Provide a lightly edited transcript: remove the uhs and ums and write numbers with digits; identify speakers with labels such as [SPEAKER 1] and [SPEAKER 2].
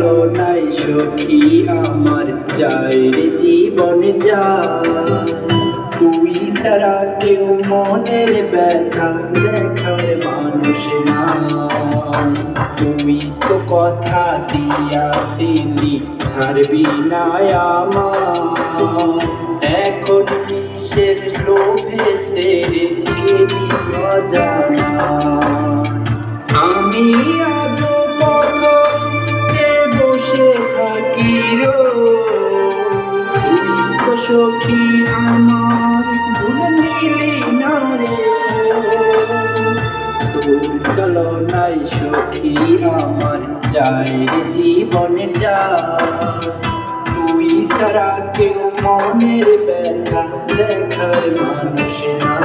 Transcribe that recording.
[SPEAKER 1] ছলনায় সখী আমার যায় রে জীবন যায়। তুই ছাড়া কেউ মনের ব্যথা দেখার মানুষ না। তুই তো কথা দিয়াছিলি ছাড়বি না আমার, এখন কিসের লোভে ছেড়ে গেলি অজানা। আমি আজ কত যে বসে থাকি তুই তো সখী আমার ভুলে নিলি না রে। তোর ছলনায় সখী আমার যায় রে জীবন যায়। তুই ছাড়া কেউ মনের ব্যথা দেখার মানুষ না।